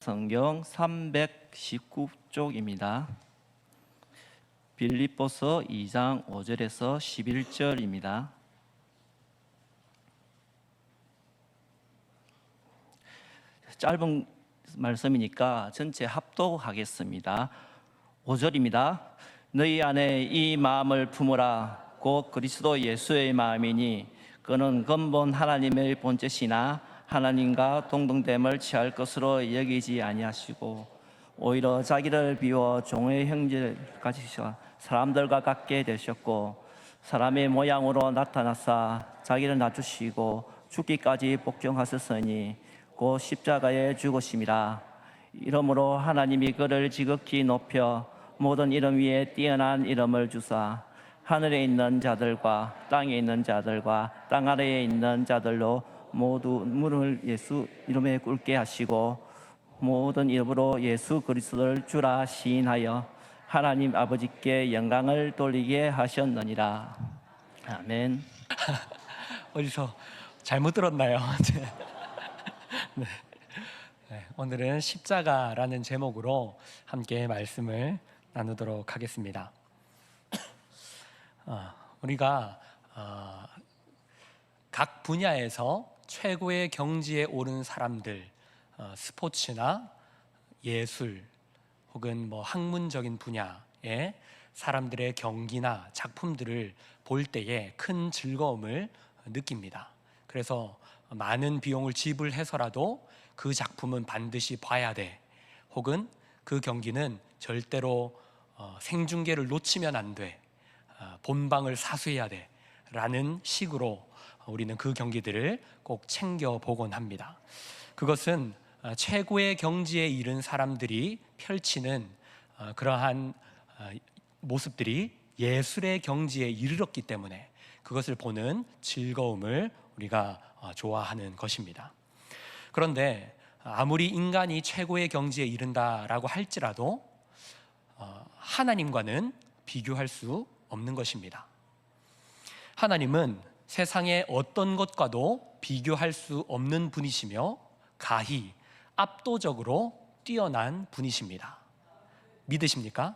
성경 319쪽입니다. 빌립보서 2장 5절에서 11절입니다. 짧은 말씀이니까 전체 합독하겠습니다. 5절입니다. 너희 안에 이 마음을 품으라. 곧 그리스도 예수의 마음이니 그는 근본 하나님의 본체시나 하나님과 동등됨을 취할 것으로 여기지 아니하시고 오히려 자기를 비워 종의 형제를 가지셔 사람들과 같게 되셨고 사람의 모양으로 나타나사 자기를 낮추시고 죽기까지 복종하셨으니 곧 십자가에 죽으심이라. 이러므로 하나님이 그를 지극히 높여 모든 이름 위에 뛰어난 이름을 주사 하늘에 있는 자들과 땅에 있는 자들과 땅 아래에 있는 자들로 모두 문을 예수 이름에 꿇게 하시고 모든 이름으로 예수 그리스도를 주라 시인하여 하나님 아버지께 영광을 돌리게 하셨느니라. 아멘. 어디서 잘못 들었나요? 네. 오늘은 십자가라는 제목으로 함께 말씀을 나누도록 하겠습니다. 우리가 각 분야에서 최고의 경지에 오른 사람들, 스포츠나 예술 혹은 학문적인 분야의 사람들의 경기나 작품들을 볼 때에 큰 즐거움을 느낍니다. 그래서 많은 비용을 지불해서라도 그 작품은 반드시 봐야 돼, 혹은 그 경기는 절대로 생중계를 놓치면 안 돼, 본방을 사수해야 돼 라는 식으로 우리는 그 경기들을 꼭 챙겨보곤 합니다. 그것은 최고의 경지에 이른 사람들이 펼치는 그러한 모습들이 예술의 경지에 이르렀기 때문에 그것을 보는 즐거움을 우리가 좋아하는 것입니다. 그런데 아무리 인간이 최고의 경지에 이른다라고 할지라도 하나님과는 비교할 수 없는 것입니다. 하나님은 세상의 어떤 것과도 비교할 수 없는 분이시며 가히 압도적으로 뛰어난 분이십니다. 믿으십니까?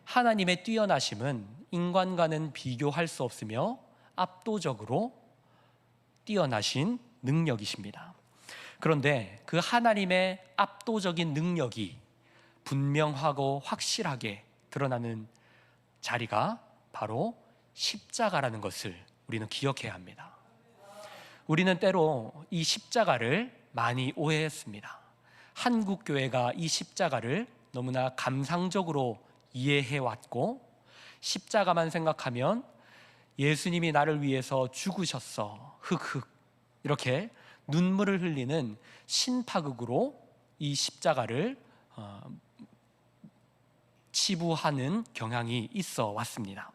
하나님의 뛰어나심은 인간과는 비교할 수 없으며 압도적으로 뛰어나신 능력이십니다. 그런데 그 하나님의 압도적인 능력이 분명하고 확실하게 드러나는 자리가 바로 십자가라는 것을 우리는 기억해야 합니다. 우리는 때로 이 십자가를 많이 오해했습니다. 한국 교회가 이 십자가를 너무나 감상적으로 이해해왔고, 십자가만 생각하면 예수님이 나를 위해서 죽으셨어, 흑흑, 이렇게 눈물을 흘리는 신파극으로 이 십자가를 치부하는 경향이 있어 왔습니다.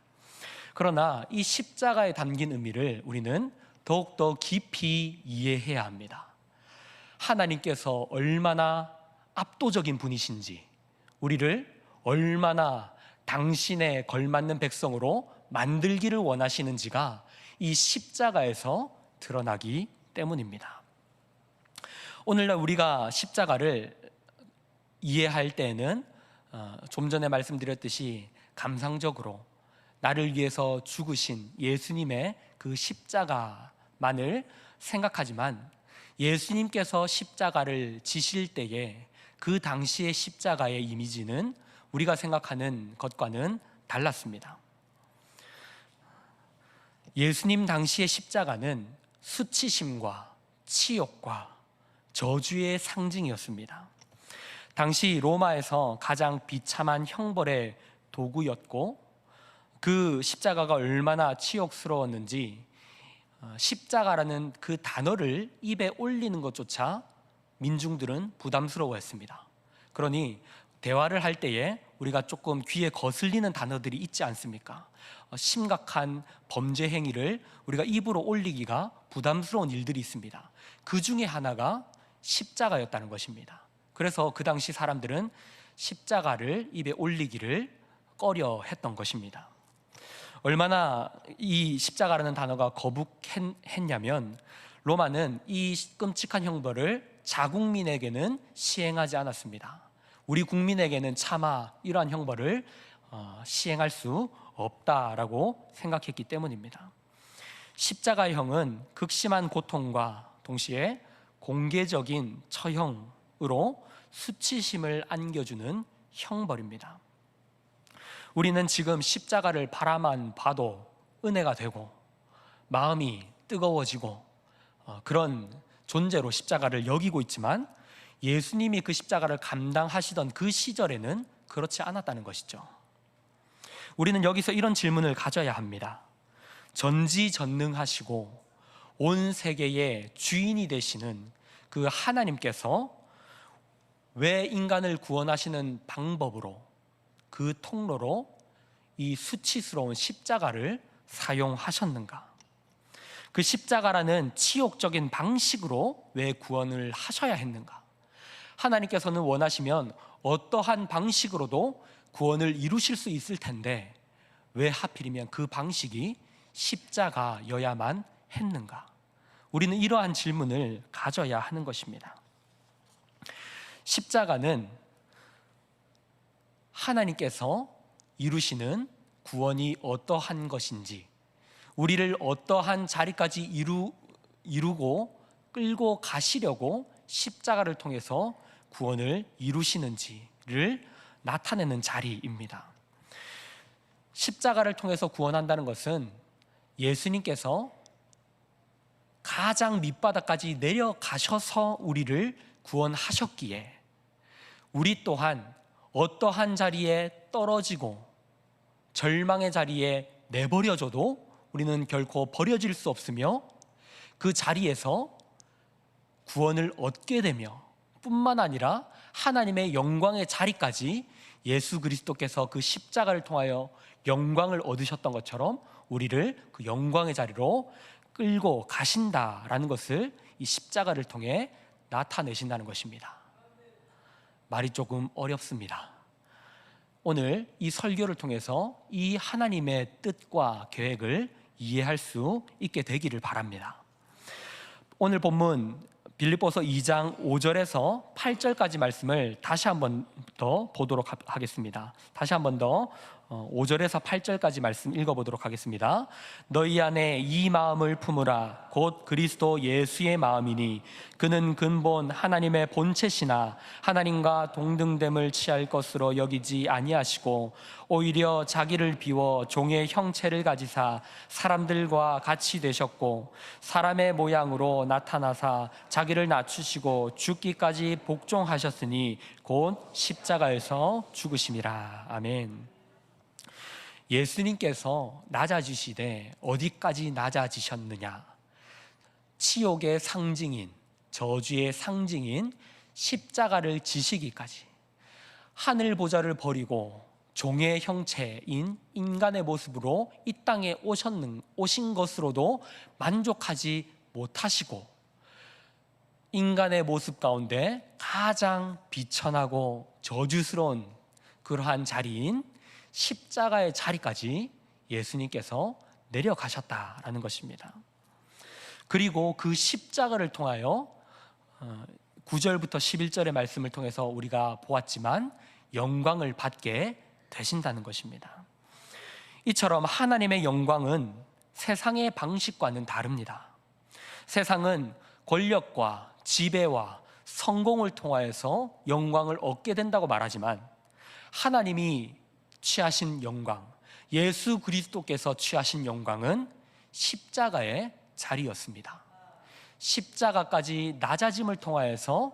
그러나 이 십자가에 담긴 의미를 우리는 더욱더 깊이 이해해야 합니다. 하나님께서 얼마나 압도적인 분이신지, 우리를 얼마나 당신에 걸맞는 백성으로 만들기를 원하시는지가 이 십자가에서 드러나기 때문입니다. 오늘날 우리가 십자가를 이해할 때에는 좀 전에 말씀드렸듯이 감상적으로 나를 위해서 죽으신 예수님의 그 십자가만을 생각하지만, 예수님께서 십자가를 지실 때에 그 당시의 십자가의 이미지는 우리가 생각하는 것과는 달랐습니다. 예수님 당시의 십자가는 수치심과 치욕과 저주의 상징이었습니다. 당시 로마에서 가장 비참한 형벌의 도구였고, 그 십자가가 얼마나 치욕스러웠는지 십자가라는 그 단어를 입에 올리는 것조차 민중들은 부담스러워했습니다. 그러니 대화를 할 때에 우리가 조금 귀에 거슬리는 단어들이 있지 않습니까? 심각한 범죄 행위를 우리가 입으로 올리기가 부담스러운 일들이 있습니다. 그 중에 하나가 십자가였다는 것입니다. 그래서 그 당시 사람들은 십자가를 입에 올리기를 꺼려 했던 것입니다. 얼마나 이 십자가라는 단어가 거북했냐면, 로마는 이 끔찍한 형벌을 자국민에게는 시행하지 않았습니다. 우리 국민에게는 차마 이러한 형벌을 시행할 수 없다라고 생각했기 때문입니다. 십자가형은 극심한 고통과 동시에 공개적인 처형으로 수치심을 안겨주는 형벌입니다. 우리는 지금 십자가를 바라만 봐도 은혜가 되고 마음이 뜨거워지고 그런 존재로 십자가를 여기고 있지만, 예수님이 그 십자가를 감당하시던 그 시절에는 그렇지 않았다는 것이죠. 우리는 여기서 이런 질문을 가져야 합니다. 전지전능하시고 온 세계의 주인이 되시는 그 하나님께서 왜 인간을 구원하시는 방법으로, 그 통로로 이 수치스러운 십자가를 사용하셨는가? 그 십자가라는 치욕적인 방식으로 왜 구원을 하셔야 했는가? 하나님께서는 원하시면 어떠한 방식으로도 구원을 이루실 수 있을 텐데 왜 하필이면 그 방식이 십자가여야만 했는가? 우리는 이러한 질문을 가져야 하는 것입니다. 십자가는 하나님께서 이루시는 구원이 어떠한 것인지, 우리를 어떠한 자리까지 이루고 끌고 가시려고 십자가를 통해서 구원을 이루시는지를 나타내는 자리입니다. 십자가를 통해서 구원한다는 것은 예수님께서 가장 밑바닥까지 내려가셔서 우리를 구원하셨기에 우리 또한 어떠한 자리에 떨어지고 절망의 자리에 내버려져도 우리는 결코 버려질 수 없으며 그 자리에서 구원을 얻게 되며 뿐만 아니라 하나님의 영광의 자리까지 예수 그리스도께서 그 십자가를 통하여 영광을 얻으셨던 것처럼 우리를 그 영광의 자리로 끌고 가신다라는 것을 이 십자가를 통해 나타내신다는 것입니다. 말이 조금 어렵습니다. 오늘 이 설교를 통해서 이 하나님의 뜻과 계획을 이해할 수 있게 되기를 바랍니다. 오늘 본문 빌립보서 2장 5절에서 8절까지 말씀을 다시 한 번 더 보도록 하겠습니다. 다시 한 번 더 5절에서 8절까지 말씀 읽어보도록 하겠습니다. 너희 안에 이 마음을 품으라. 곧 그리스도 예수의 마음이니 그는 근본 하나님의 본체시나 하나님과 동등됨을 취할 것으로 여기지 아니하시고 오히려 자기를 비워 종의 형체를 가지사 사람들과 같이 되셨고 사람의 모양으로 나타나사 자기를 낮추시고 죽기까지 복종하셨으니 곧 십자가에서 죽으심이라. 아멘. 예수님께서 낮아지시되 어디까지 낮아지셨느냐? 치욕의 상징인, 저주의 상징인 십자가를 지시기까지, 하늘 보좌를 버리고 종의 형체인 인간의 모습으로 이 땅에 오신 것으로도 만족하지 못하시고 인간의 모습 가운데 가장 비천하고 저주스러운 그러한 자리인 십자가의 자리까지 예수님께서 내려가셨다라는 것입니다. 그리고 그 십자가를 통하여 9절부터 11절의 말씀을 통해서 우리가 보았지만 영광을 받게 되신다는 것입니다. 이처럼 하나님의 영광은 세상의 방식과는 다릅니다. 세상은 권력과 지배와 성공을 통하여서 영광을 얻게 된다고 말하지만 하나님이 취하신 영광, 예수 그리스도께서 취하신 영광은 십자가의 자리였습니다. 십자가까지 낮아짐을 통하여서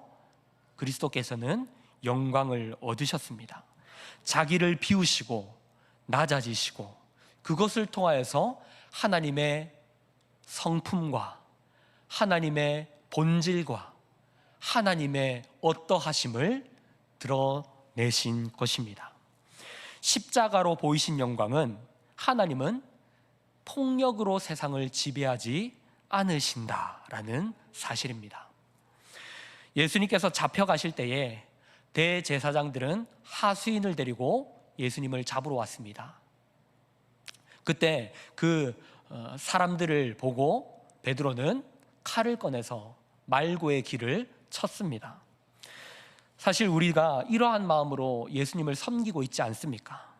그리스도께서는 영광을 얻으셨습니다. 자기를 비우시고 낮아지시고 그것을 통하여서 하나님의 성품과 하나님의 본질과 하나님의 어떠하심을 드러내신 것입니다. 십자가로 보이신 영광은 하나님은 폭력으로 세상을 지배하지 않으신다라는 사실입니다. 예수님께서 잡혀가실 때에 대제사장들은 하수인을 데리고 예수님을 잡으러 왔습니다. 그때 그 사람들을 보고 베드로는 칼을 꺼내서 말고의 길을 쳤습니다. 사실 우리가 이러한 마음으로 예수님을 섬기고 있지 않습니까?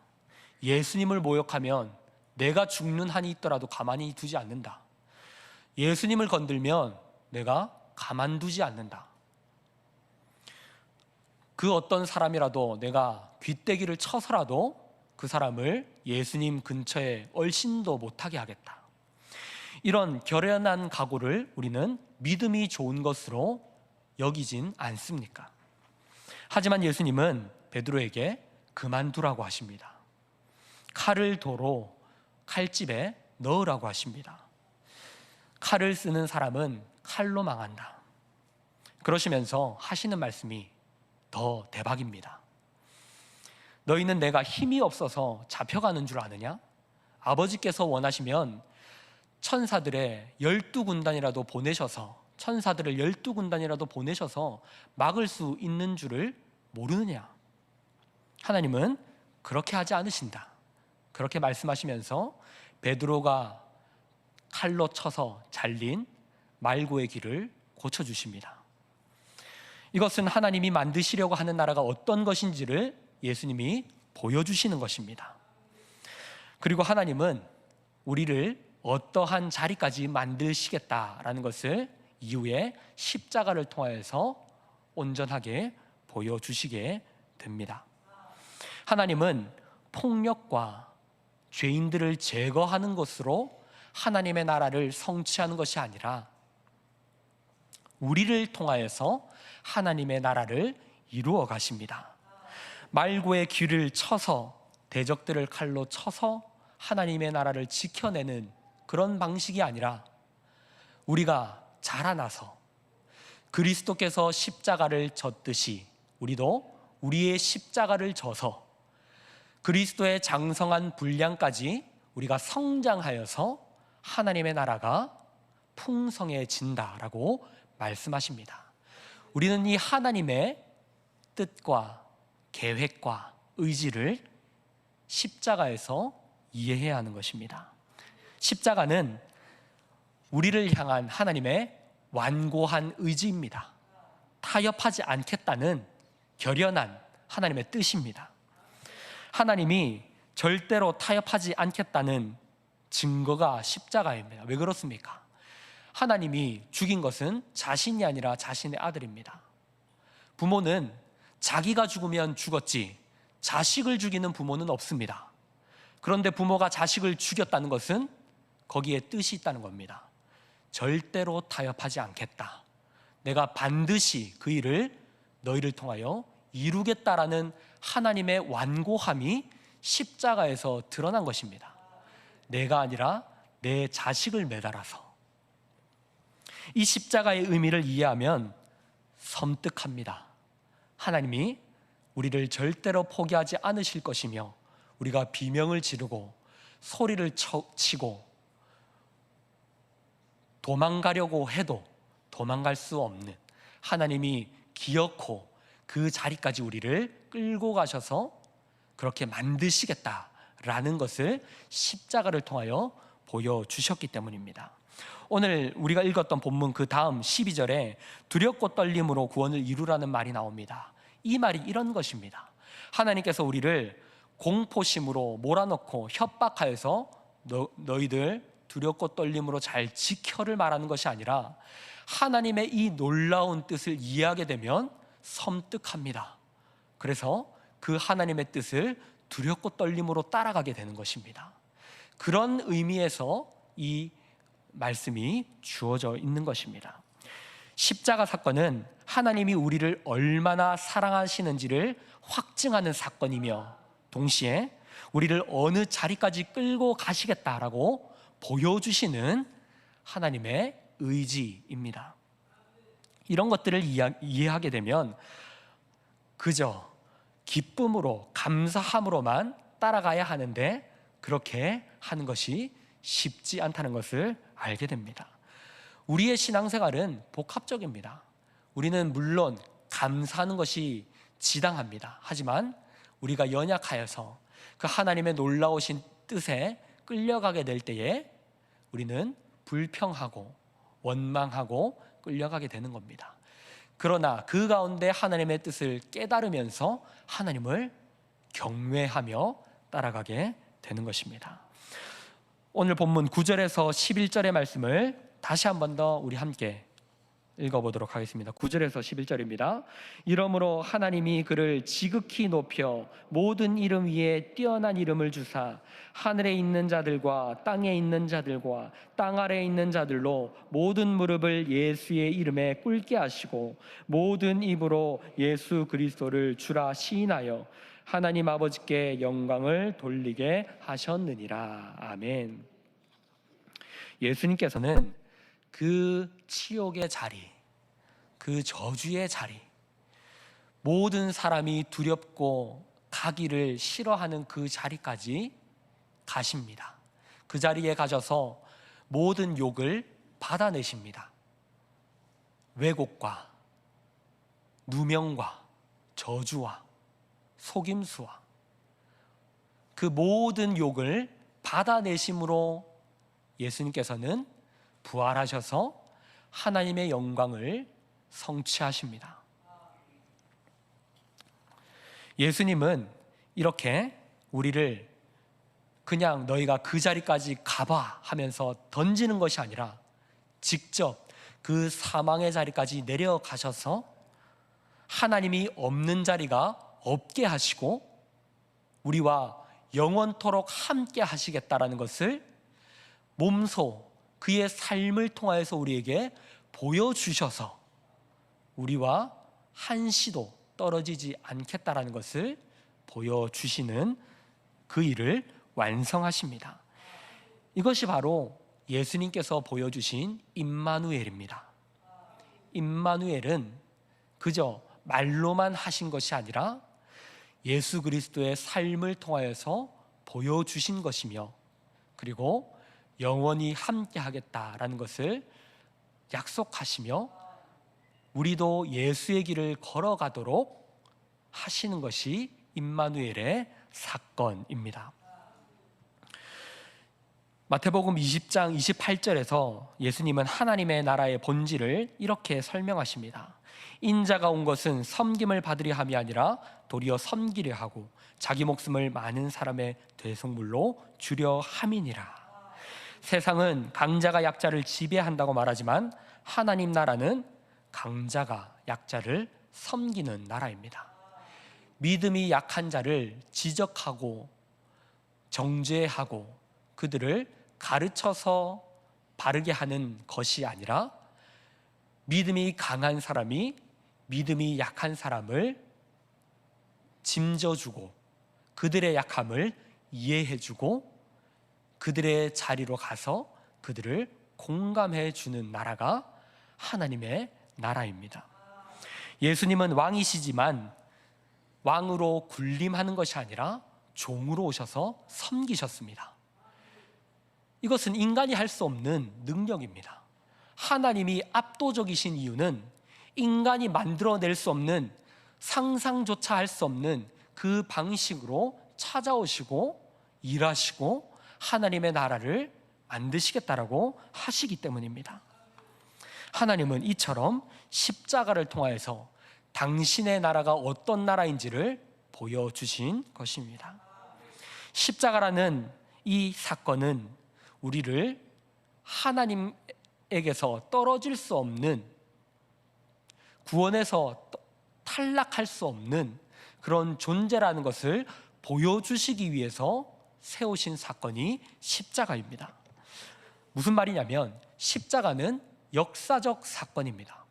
예수님을 모욕하면 내가 죽는 한이 있더라도 가만히 두지 않는다. 예수님을 건들면 내가 가만두지 않는다. 그 어떤 사람이라도 내가 귀때기를 쳐서라도 그 사람을 예수님 근처에 얼씬도 못하게 하겠다. 이런 결연한 각오를 우리는 믿음이 좋은 것으로 여기진 않습니까? 하지만 예수님은 베드로에게 그만두라고 하십니다. 칼을 도로 칼집에 넣으라고 하십니다. 칼을 쓰는 사람은 칼로 망한다. 그러시면서 하시는 말씀이 더 대박입니다. 너희는 내가 힘이 없어서 잡혀가는 줄 아느냐? 아버지께서 원하시면 천사들의 12군단이라도 보내셔서 천사들을 12군단이라도 보내셔서 막을 수 있는 줄을 모르느냐? 하나님은 그렇게 하지 않으신다. 그렇게 말씀하시면서 베드로가 칼로 쳐서 잘린 말고의 길을 고쳐주십니다. 이것은 하나님이 만드시려고 하는 나라가 어떤 것인지를 예수님이 보여주시는 것입니다. 그리고 하나님은 우리를 어떠한 자리까지 만드시겠다라는 것을 이후에 십자가를 통하여서 온전하게 보여주시게 됩니다. 하나님은 폭력과 죄인들을 제거하는 것으로 하나님의 나라를 성취하는 것이 아니라 우리를 통하여서 하나님의 나라를 이루어 가십니다. 말고의 귀를 쳐서 대적들을 칼로 쳐서 하나님의 나라를 지켜내는 그런 방식이 아니라 우리가 자라나서 그리스도께서 십자가를 졌듯이 우리도 우리의 십자가를 져서 그리스도의 장성한 분량까지 우리가 성장하여서 하나님의 나라가 풍성해진다라고 말씀하십니다. 우리는 이 하나님의 뜻과 계획과 의지를 십자가에서 이해해야 하는 것입니다. 십자가는 우리를 향한 하나님의 완고한 의지입니다. 타협하지 않겠다는 결연한 하나님의 뜻입니다. 하나님이 절대로 타협하지 않겠다는 증거가 십자가입니다. 왜 그렇습니까? 하나님이 죽인 것은 자신이 아니라 자신의 아들입니다. 부모는 자기가 죽으면 죽었지 자식을 죽이는 부모는 없습니다. 그런데 부모가 자식을 죽였다는 것은 거기에 뜻이 있다는 겁니다. 절대로 타협하지 않겠다. 내가 반드시 그 일을 너희를 통하여 이루겠다라는 하나님의 완고함이 십자가에서 드러난 것입니다. 내가 아니라 내 자식을 매달아서. 이 십자가의 의미를 이해하면 섬뜩합니다. 하나님이 우리를 절대로 포기하지 않으실 것이며 우리가 비명을 지르고 소리를 치고 도망가려고 해도 도망갈 수 없는 하나님이 기어코 그 자리까지 우리를 끌고 가셔서 그렇게 만드시겠다라는 것을 십자가를 통하여 보여주셨기 때문입니다. 오늘 우리가 읽었던 본문 그 다음 12절에 두렵고 떨림으로 구원을 이루라는 말이 나옵니다. 이 말이 이런 것입니다. 하나님께서 우리를 공포심으로 몰아넣고 협박하여서 너희들 두렵고 떨림으로 잘 지켜를 말하는 것이 아니라 하나님의 이 놀라운 뜻을 이해하게 되면 섬뜩합니다. 그래서 그 하나님의 뜻을 두렵고 떨림으로 따라가게 되는 것입니다. 그런 의미에서 이 말씀이 주어져 있는 것입니다. 십자가 사건은 하나님이 우리를 얼마나 사랑하시는지를 확증하는 사건이며 동시에 우리를 어느 자리까지 끌고 가시겠다라고 보여주시는 하나님의 의지입니다. 이런 것들을 이해하게 되면 그저 기쁨으로 감사함으로만 따라가야 하는데 그렇게 하는 것이 쉽지 않다는 것을 알게 됩니다. 우리의 신앙생활은 복합적입니다. 우리는 물론 감사하는 것이 지당합니다. 하지만 우리가 연약하여서 그 하나님의 놀라우신 뜻에 끌려가게 될 때에 우리는 불평하고 원망하고 끌려가게 되는 겁니다. 그러나 그 가운데 하나님의 뜻을 깨달으면서 하나님을 경외하며 따라가게 되는 것입니다. 오늘 본문 9절에서 11절의 말씀을 다시 한 번 더 우리 함께 읽어보도록 하겠습니다. 9절에서 11절입니다. 이러므로 하나님이 그를 지극히 높여 모든 이름 위에 뛰어난 이름을 주사 하늘에 있는 자들과 땅에 있는 자들과 땅 아래에 있는 자들로 모든 무릎을 예수의 이름에 꿇게 하시고 모든 입으로 예수 그리스도를 주라 시인하여 하나님 아버지께 영광을 돌리게 하셨느니라. 아멘. 예수님께서는 그 치욕의 자리, 그 저주의 자리, 모든 사람이 두렵고 가기를 싫어하는 그 자리까지 가십니다. 그 자리에 가셔서 모든 욕을 받아내십니다. 왜곡과 누명과 저주와 속임수와 그 모든 욕을 받아내심으로 예수님께서는 부활하셔서 하나님의 영광을 성취하십니다. 예수님은 이렇게 우리를 그냥 너희가 그 자리까지 가봐 하면서 던지는 것이 아니라 직접 그 사망의 자리까지 내려가셔서 하나님이 없는 자리가 없게 하시고 우리와 영원토록 함께 하시겠다라는 것을 몸소 그의 삶을 통하여서 우리에게 보여주셔서 우리와 한시도 떨어지지 않겠다라는 것을 보여주시는 그 일을 완성하십니다. 이것이 바로 예수님께서 보여주신 임마누엘입니다. 임마누엘은 그저 말로만 하신 것이 아니라 예수 그리스도의 삶을 통하여서 보여주신 것이며 그리고 영원히 함께 하겠다라는 것을 약속하시며 우리도 예수의 길을 걸어가도록 하시는 것이 임마누엘의 사건입니다. 마태복음 20장 28절에서 예수님은 하나님의 나라의 본질을 이렇게 설명하십니다. 인자가 온 것은 섬김을 받으려 함이 아니라 도리어 섬기려 하고 자기 목숨을 많은 사람의 대속물로 주려 함이니라. 세상은 강자가 약자를 지배한다고 말하지만 하나님 나라는 강자가 약자를 섬기는 나라입니다. 믿음이 약한 자를 지적하고 정죄하고 그들을 가르쳐서 바르게 하는 것이 아니라 믿음이 강한 사람이 믿음이 약한 사람을 짐져주고 그들의 약함을 이해해주고 그들의 자리로 가서 그들을 공감해 주는 나라가 하나님의 나라입니다. 예수님은 왕이시지만 왕으로 군림하는 것이 아니라 종으로 오셔서 섬기셨습니다. 이것은 인간이 할 수 없는 능력입니다. 하나님이 압도적이신 이유는 인간이 만들어낼 수 없는 상상조차 할 수 없는 그 방식으로 찾아오시고 일하시고 하나님의 나라를 만드시겠다라고 하시기 때문입니다. 하나님은 이처럼 십자가를 통하여서 당신의 나라가 어떤 나라인지를 보여주신 것입니다. 십자가라는 이 사건은 우리를 하나님에게서 떨어질 수 없는, 구원에서 탈락할 수 없는 그런 존재라는 것을 보여주시기 위해서 세우신 사건이 십자가입니다. 무슨 말이냐면 십자가는 역사적 사건입니다.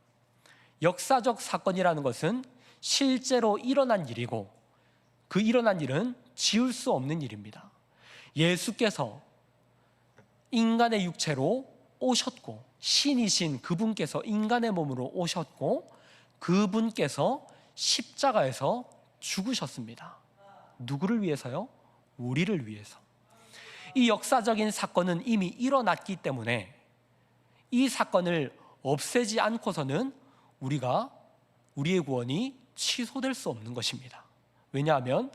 역사적 사건이라는 것은 실제로 일어난 일이고 그 일어난 일은 지울 수 없는 일입니다. 예수께서 인간의 육체로 오셨고 신이신 그분께서 인간의 몸으로 오셨고 그분께서 십자가에서 죽으셨습니다. 누구를 위해서요? 우리를 위해서. 이 역사적인 사건은 이미 일어났기 때문에 이 사건을 없애지 않고서는 우리의 구원이 취소될 수 없는 것입니다. 왜냐하면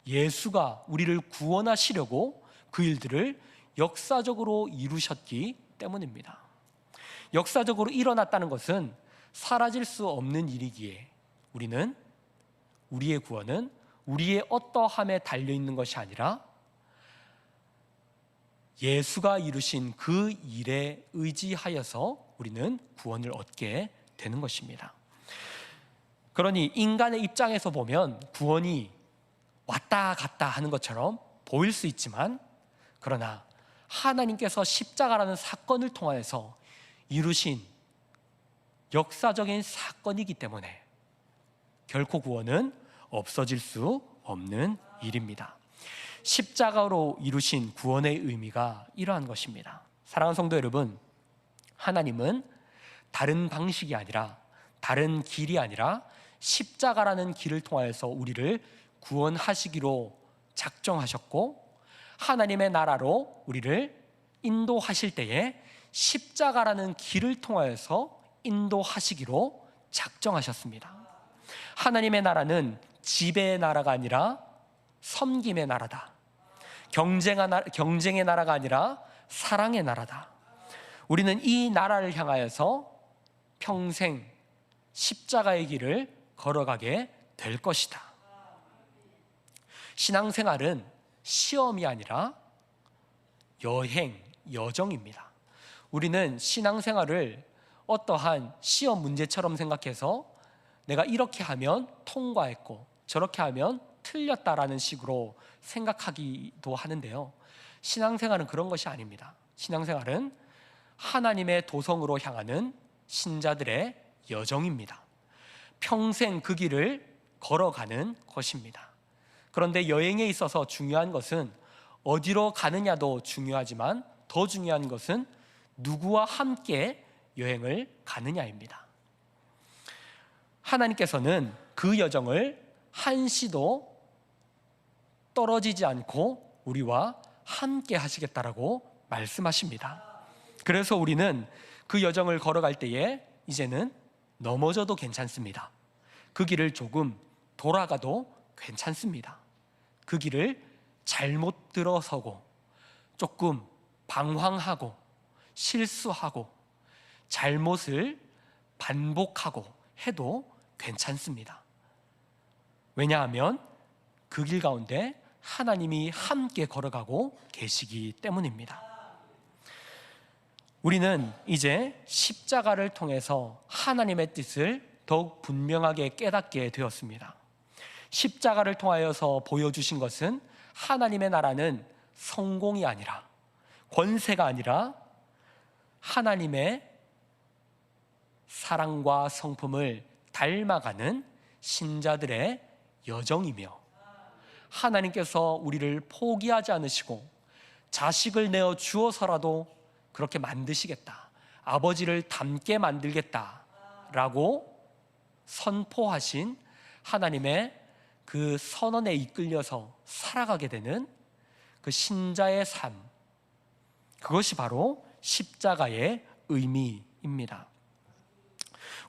예수가 우리를 구원하시려고 그 일들을 역사적으로 이루셨기 때문입니다. 역사적으로 일어났다는 것은 사라질 수 없는 일이기에 우리의 구원은 우리의 어떠함에 달려있는 것이 아니라 예수가 이루신 그 일에 의지하여서 우리는 구원을 얻게 되는 것입니다. 그러니 인간의 입장에서 보면 구원이 왔다 갔다 하는 것처럼 보일 수 있지만, 그러나 하나님께서 십자가라는 사건을 통하여서 이루신 역사적인 사건이기 때문에 결코 구원은 없어질 수 없는 일입니다. 십자가로 이루신 구원의 의미가 이러한 것입니다. 사랑하는 성도 여러분, 하나님은 다른 방식이 아니라, 다른 길이 아니라 십자가라는 길을 통하여서 우리를 구원하시기로 작정하셨고, 하나님의 나라로 우리를 인도하실 때에 십자가라는 길을 통하여서 인도하시기로 작정하셨습니다. 하나님의 나라는 지배의 나라가 아니라 섬김의 나라다. 경쟁의 나라가 아니라 사랑의 나라다. 우리는 이 나라를 향하여서 평생 십자가의 길을 걸어가게 될 것이다. 신앙생활은 시험이 아니라 여정입니다. 우리는 신앙생활을 어떠한 시험 문제처럼 생각해서 내가 이렇게 하면 통과했고 저렇게 하면 틀렸다라는 식으로 생각하기도 하는데요, 신앙생활은 그런 것이 아닙니다. 신앙생활은 하나님의 도성으로 향하는 신자들의 여정입니다. 평생 그 길을 걸어가는 것입니다. 그런데 여행에 있어서 중요한 것은 어디로 가느냐도 중요하지만 더 중요한 것은 누구와 함께 여행을 가느냐입니다. 하나님께서는 그 여정을 한시도 떨어지지 않고 우리와 함께 하시겠다라고 말씀하십니다. 그래서 우리는 그 여정을 걸어갈 때에 이제는 넘어져도 괜찮습니다. 그 길을 조금 돌아가도 괜찮습니다. 그 길을 잘못 들어서고 조금 방황하고 실수하고 잘못을 반복하고 해도 괜찮습니다. 왜냐하면 그 길 가운데 하나님이 함께 걸어가고 계시기 때문입니다. 우리는 이제 십자가를 통해서 하나님의 뜻을 더욱 분명하게 깨닫게 되었습니다. 십자가를 통하여서 보여주신 것은 하나님의 나라는 성공이 아니라, 권세가 아니라 하나님의 사랑과 성품을 닮아가는 신자들의 여정이며, 하나님께서 우리를 포기하지 않으시고 자식을 내어 주어서라도 그렇게 만드시겠다, 아버지를 닮게 만들겠다라고 선포하신 하나님의 그 선언에 이끌려서 살아가게 되는 그 신자의 삶, 그것이 바로 십자가의 의미입니다.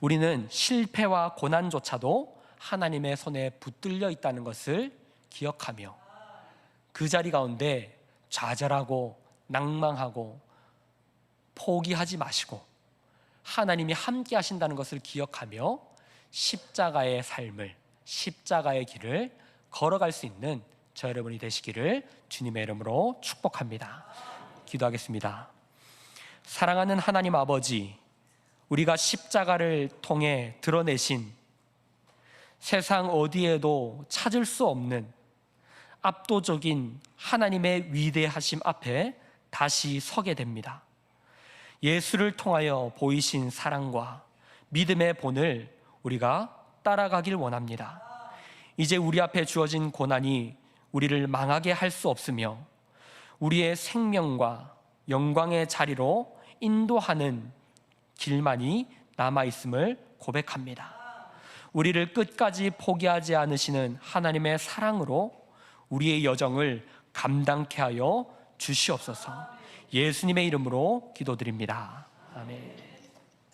우리는 실패와 고난조차도 하나님의 손에 붙들려 있다는 것을 기억하며 그 자리 가운데 좌절하고 낭망하고 포기하지 마시고 하나님이 함께 하신다는 것을 기억하며 십자가의 삶을, 십자가의 길을 걸어갈 수 있는 저 여러분이 되시기를 주님의 이름으로 축복합니다. 기도하겠습니다. 사랑하는 하나님 아버지, 우리가 십자가를 통해 드러내신 세상 어디에도 찾을 수 없는 압도적인 하나님의 위대하심 앞에 다시 서게 됩니다. 예수를 통하여 보이신 사랑과 믿음의 본을 우리가 따라가길 원합니다. 이제 우리 앞에 주어진 고난이 우리를 망하게 할 수 없으며 우리의 생명과 영광의 자리로 인도하는 길만이 남아있음을 고백합니다. 우리를 끝까지 포기하지 않으시는 하나님의 사랑으로 우리의 여정을 감당케 하여 주시옵소서. 예수님의 이름으로 기도드립니다. 아멘.